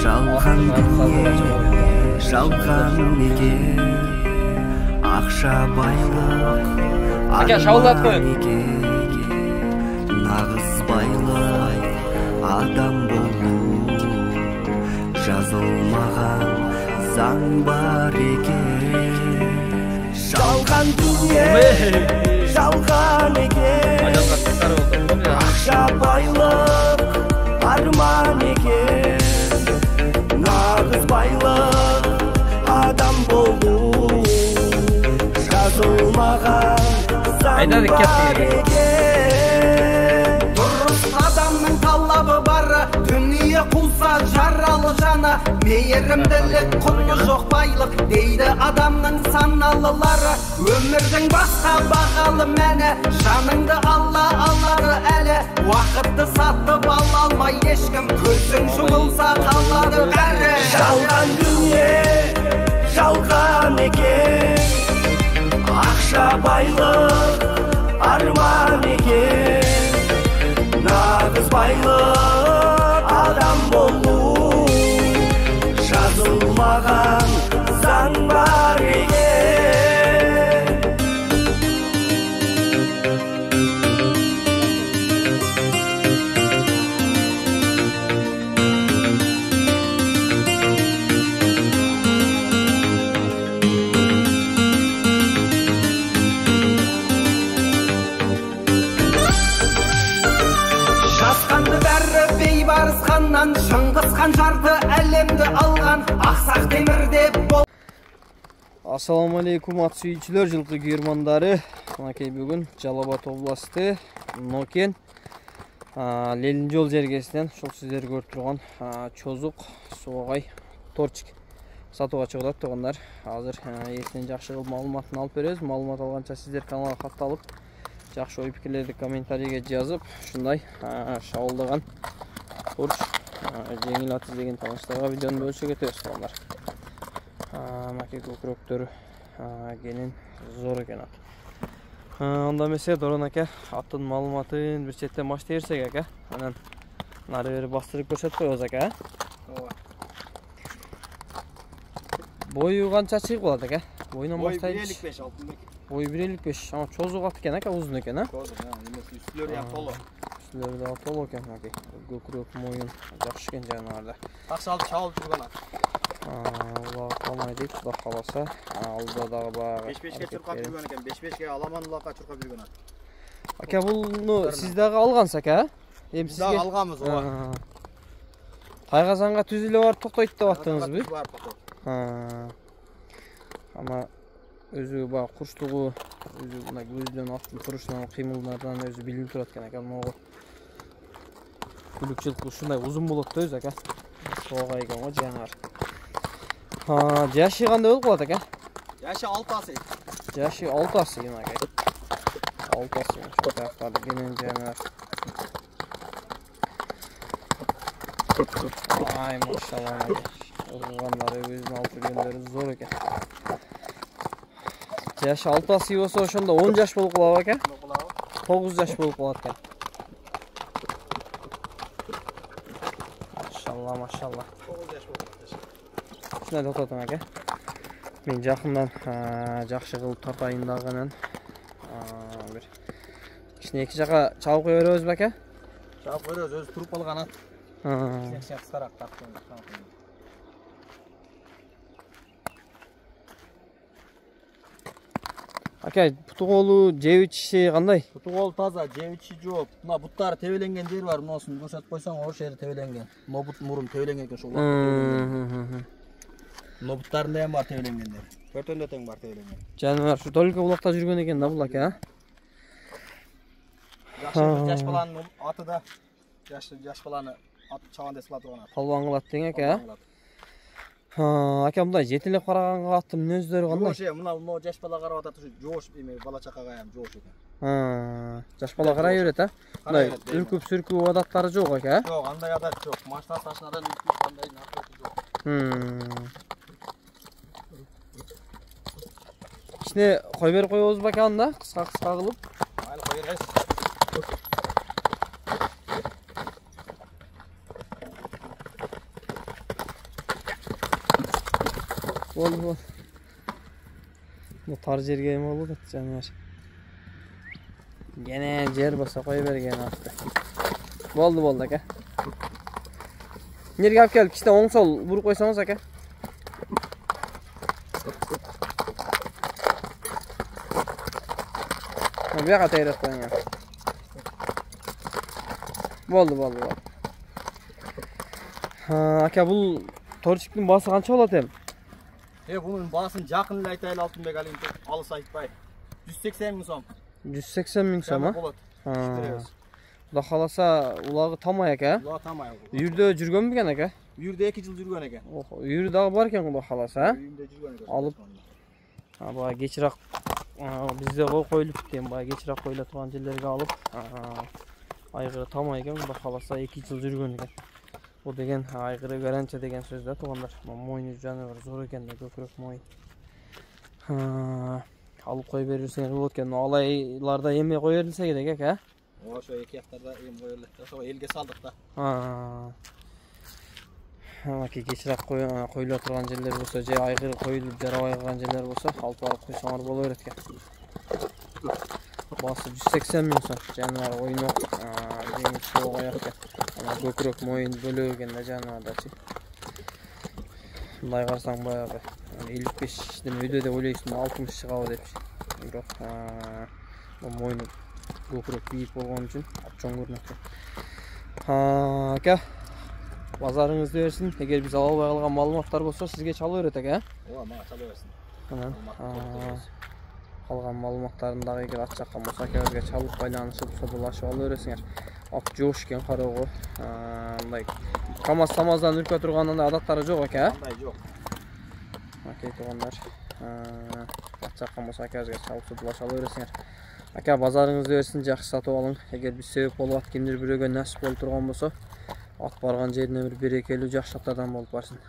жалған дүние жалған неге ақша байлық арман неге нағыз байлық адам болу жазылмаған заң бар екен жалған дүние жалған екен ақша байлық арман екен нағыз байлық адам болу жазылмаған заң бар екен дұрыс адамның талабы бары дүние қуса жаралы жаны мейірімділік құны жоқ байлық дейді адамның саналылары өмірдің басқа бағалы мәні жаныңды алла алады әлі уақытты сатып ала алмай ешкім көзің жұмылса қалады бәрі жалған дүние жалған екен ақша байлық арман екен нағыз байлық адам болу жазылмаған заң бар екен Шыңғыс хан жарды әлемді алған ақсақ темірде бол. Ассаламу алейкум ат сүйүүчүлөр, жылкы күйөрмандары. Манакей бүгүн Жалал Абад областы Нокен Лелин жол жергесинен ушул сиздер көрүп турган чозук сугай торчик сатууга чыгып атат туугандар. Азыр эсинен жакшы кылып маалыматын алып беребиз. Маалымат алганча сиздер каналга катталып, жакшы ой пикирлерди комментарийге жазып, ушундай шабылдаган торч жеңил ат издеген тааныштарга видеону бөлүшүп кетебиз туугандар. Маки көкүрөктөр кенен зор экен ат. Анда эмесе Дорон аке аттын маалыматын бир четтен баштай берсек аке. Анан нары бери бастырып көрсөтүп коебуз аке. Ооба. Бою канча чыгып калат аке? Боюнан баштайбыз. 1.55 алтын. Бою 1.55. Ама чозук ат экен аке, узун экен, а? Чозук, эмеси үстүлөрү да толо. Üstleri de atol oken aké. Gökürök moyun жакшы экен жанагында. Таксы алып чабылып жүргөн ат. Алла калмайды, Кудай кааласа. Алда дагы баа. 5-5ке чуркап жүргөн экен. 5-5ке аламан улакка чуркап жүргөн ат. Аке, бул сиз дагы алгансыз аке? Эми сизге дагы алганбыз, ооба. Тайгазанга түзүлө барып токтойт деп аттыңызбы? Барып токтойт. Ама өзү баа курчтугу, өзү мына көздөн аттын турушунан кыймылдарынан өзү билинип турат экен аке. Могу күлүк жылкы ушундай узун болот да өзү аке. Сога экен го жанагар. Жашы кандай болуп калат аке? Жашы 6 асы. Жашы 6 асы экен аке. 6 асы. Чоктактарды кенен жанагар. Ай, машалла. Ургандары өзүнүн алып жүргөндөрү зор экен. Жашы 6 асы болсо ошондо 10 жаш болуп калат аке. 9 жаш болуп калат экен. Машалла, машалла. 9 жаш болуп калат. Ушундай деп атам аке. Мен жакындан жакшы кылып тартайын дагы бир кичине эки жака чабып кое беребизби аке? Чабып беребиз, өзү туруп калган ат. Кичине кыскараак тарткан. Аке, путу колу жеп ичиши кандай? Путу кол таза, жеп ичиши жооп. Мына буттары тебеленген жери бар, мунусун көрсөтүп койсоң, ошол жери тебеленген. Мобут мурун тебеленген экен, ошол убакта. Нобуттарында да бар тебеленгендер. Төртөндө тең бар тебеленген. Жаныбар ушу только булакта жүргөн экен да бул аке, а? Жаш баланын аты да. Жаш баланы ат чабан деп салат турган ат. Палбан кылат тең аке, а? Аке, мындай жетелеп караганга аттын мүнөздөрү кандай? Жоош, мына жаш бала карап атат, ушу жоош эме бала чакага ham жоош экен. Жаш бала карай берет, а? Мындай үркүп-сүркүп адаттары жок аке, а? Жок, андай адат жок. Машина ташынадан үркүп кандай наркотик жок. Кичине кой берип коебузбу аке анда? Кыска кылып. Майли кой беребиз. Болду. Bu tar жерге эме болуп атат жаныбар. Gene жер баса кой берген атты. Болду ака. Nerге алып келип кичте оң сол буруп койсоңуз ака. Бияка тегереп коюң. Болду. Ака бул торчиктин баасы канча болот эми? Bunun basın жақын эле айтайлы Алтынбек алим алыс айтпай. 180 000 сом. 180 000 сом, а? Болот. Кудай кааласа улагы тамай ака. Ула тамай. Үйүрдө жүргөн бекен ака? Үйүрдө 2 жыл жүргөн экен. Үйүрү дагы бар экен кудай кааласа, а? Үйүндө жүргөн экен. Алып. Бага кечирак бизде коюлуп дейм, бага кечирак коюла турган жерлерге алып, айгыры тамай экен, кудай кааласа 2 жыл жүргөн экен. Bu деген айгыры гарантия деген сөз да тугандар. Мойны жаныбар зор экен да, көкүрөк мойын. Алып кой берсеңер болот экен. Алайларда эме кой берилсе керек экен, а? Ошо эки жактарда эм коюлат. Ошо элге салдык да. Аки кечирак коюла турган жерлер болсо, же айгыры коюлуп жарабай калган жерлер болсо, алып барып койсоңор боло берет экен. Басы 180 000 сом. Жаныбар ойнок, жеңил соо аяк экен. Көкүрөк мойын бөлөк экен да жаныбардачы. Мындай карасаң баягы 55ден өйдө деп ойлойсуң, 60 чыгабы депчи. Бирок мойну көкүрөк бийик болгон үчүн чоң көрүнөт экен. Ака, базарыңызды берсин. Эгер биз ала албай калган маалыматтар болсо, сизге чала берет экен, а? Ооба, мага чала берсин. Калган маалыматтарын дагы эгер ат жаккан болсо, акебизге чалып байланышып, содулашып ала бересиңер. Ап жош экен кароого. Мындай камаз-самаздан үркө турган андай адаттары жок экен, а? Андай жок. Окей, тугандар. Ат жаккан болсо, акебизге чалып содулашып ала бересиңер. Ака, базарыңызды берсин, жакшы сатып алың. Эгер биз себеп болуп, кимдир бирөөгө насип болуп турган болсо, ат барган жерине бир берекелүү жакшы аттардан болуп барсын.